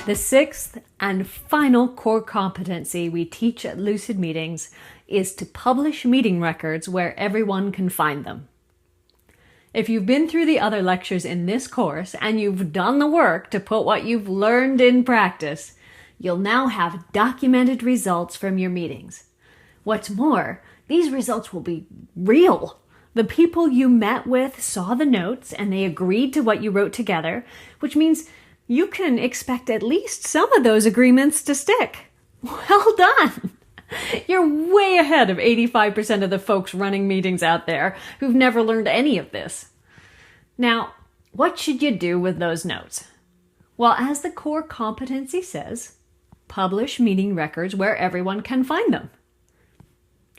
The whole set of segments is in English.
The sixth and final core competency we teach at Lucid Meetings is to publish meeting records where everyone can find them. If you've been through the other lectures in this course and you've done the work to put what you've learned in practice, you'll now have documented results from your meetings. What's more, these results will be real. The people you met with saw the notes and they agreed to what you wrote together, which means you can expect at least some of those agreements to stick. Well done! You're way ahead of 85% of the folks running meetings out there who've never learned any of this. Now, what should you do with those notes? Well, as the core competency says, publish meeting records where everyone can find them.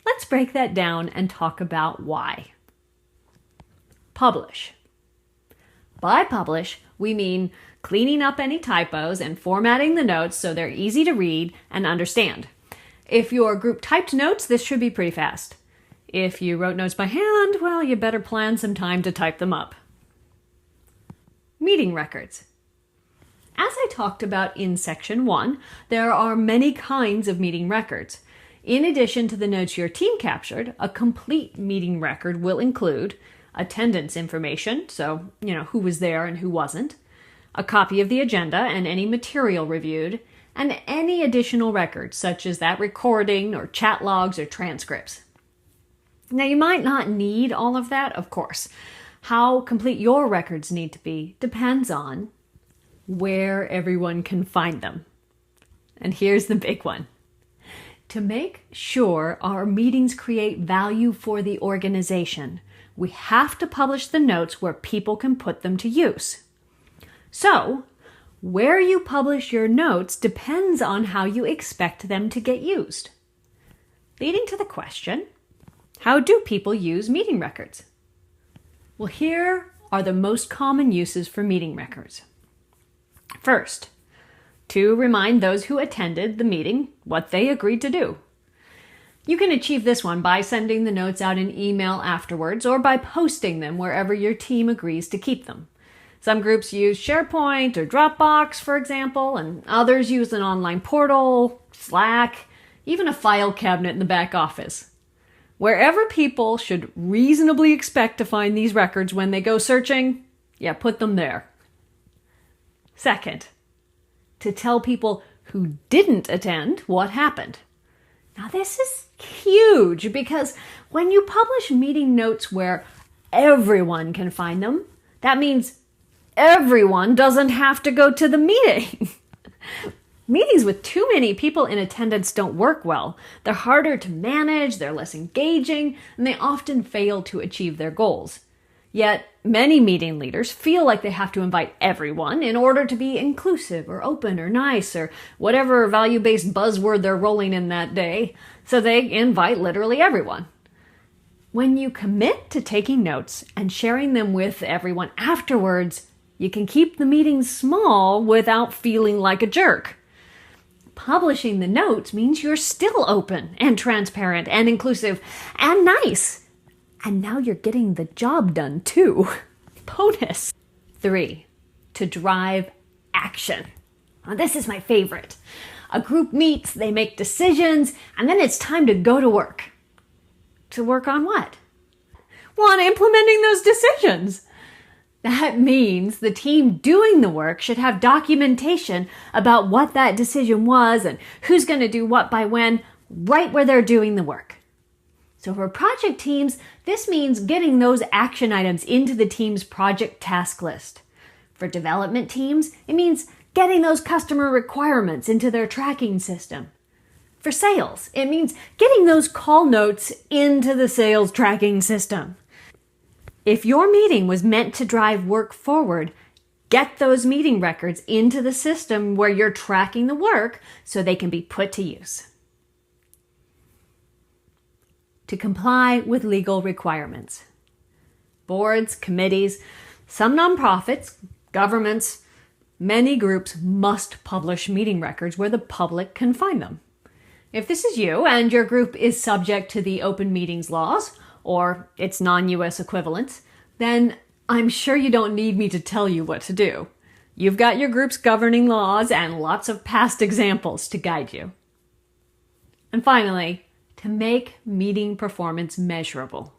Let's break that down and talk about why. Publish. By publish, we mean cleaning up any typos and formatting the notes so they're easy to read and understand. If your group typed notes, this should be pretty fast. If you wrote notes by hand, well, you better plan some time to type them up. Meeting records. As I talked about in section 1, there are many kinds of meeting records. In addition to the notes your team captured, a complete meeting record will include attendance information, so, who was there and who wasn't, a copy of the agenda and any material reviewed, and any additional records, such as that recording or chat logs or transcripts. Now, you might not need all of that, of course. How complete your records need to be depends on where everyone can find them. And here's the big one. To make sure our meetings create value for the organization, we have to publish the notes where people can put them to use. So, where you publish your notes depends on how you expect them to get used. Leading to the question, how do people use meeting records? Well, here are the most common uses for meeting records. First, to remind those who attended the meeting what they agreed to do. You can achieve this one by sending the notes out in email afterwards or by posting them wherever your team agrees to keep them. Some groups use SharePoint or Dropbox, for example, and others use an online portal, Slack, even a file cabinet in the back office. Wherever people should reasonably expect to find these records when they go searching, put them there. Second, to tell people who didn't attend what happened. Now, this is huge because when you publish meeting notes where everyone can find them, that means everyone doesn't have to go to the meeting. Meetings with too many people in attendance don't work well. They're harder to manage, they're less engaging, and they often fail to achieve their goals. Yet, many meeting leaders feel like they have to invite everyone in order to be inclusive or open or nice or whatever value-based buzzword they're rolling in that day, so they invite literally everyone. When you commit to taking notes and sharing them with everyone afterwards, you can keep the meetings small without feeling like a jerk. Publishing the notes means you're still open and transparent and inclusive and nice. And now you're getting the job done too. Bonus. 3, to drive action. Now, this is my favorite. A group meets, they make decisions, and then it's time to go to work. To work on what? Well, on implementing those decisions. That means the team doing the work should have documentation about what that decision was and who's going to do what by when, right where they're doing the work. So for project teams, this means getting those action items into the team's project task list. For development teams, it means getting those customer requirements into their tracking system. For sales, it means getting those call notes into the sales tracking system. If your meeting was meant to drive work forward, get those meeting records into the system where you're tracking the work so they can be put to use. To comply with legal requirements. Boards, committees, some nonprofits, governments, many groups must publish meeting records where the public can find them. If this is you and your group is subject to the open meetings laws, or its non-US equivalents, then I'm sure you don't need me to tell you what to do. You've got your group's governing laws and lots of past examples to guide you. And finally, to make meeting performance measurable.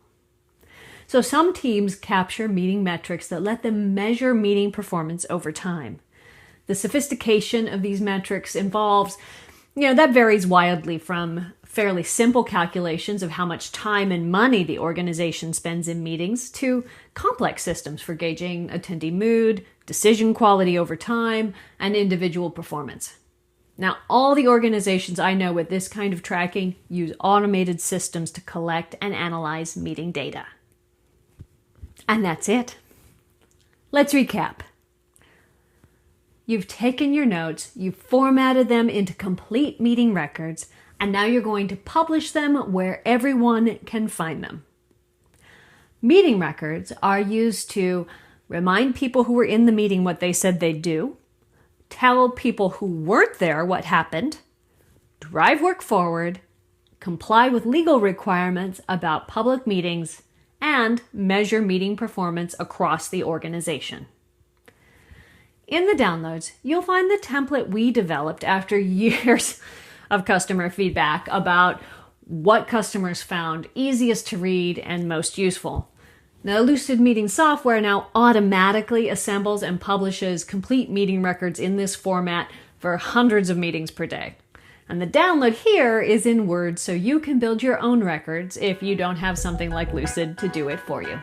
So some teams capture meeting metrics that let them measure meeting performance over time. The sophistication of these metrics involves, that varies wildly from fairly simple calculations of how much time and money the organization spends in meetings to complex systems for gauging attendee mood, decision quality over time, and individual performance. Now, all the organizations I know with this kind of tracking use automated systems to collect and analyze meeting data. And that's it. Let's recap. You've taken your notes, you've formatted them into complete meeting records, and now you're going to publish them where everyone can find them. Meeting records are used to remind people who were in the meeting what they said they'd do, tell people who weren't there what happened, drive work forward, comply with legal requirements about public meetings, and measure meeting performance across the organization. In the downloads, you'll find the template we developed after years of customer feedback about what customers found easiest to read and most useful. Now, Lucid Meeting software now automatically assembles and publishes complete meeting records in this format for hundreds of meetings per day. And the download here is in Word, so you can build your own records if you don't have something like Lucid to do it for you.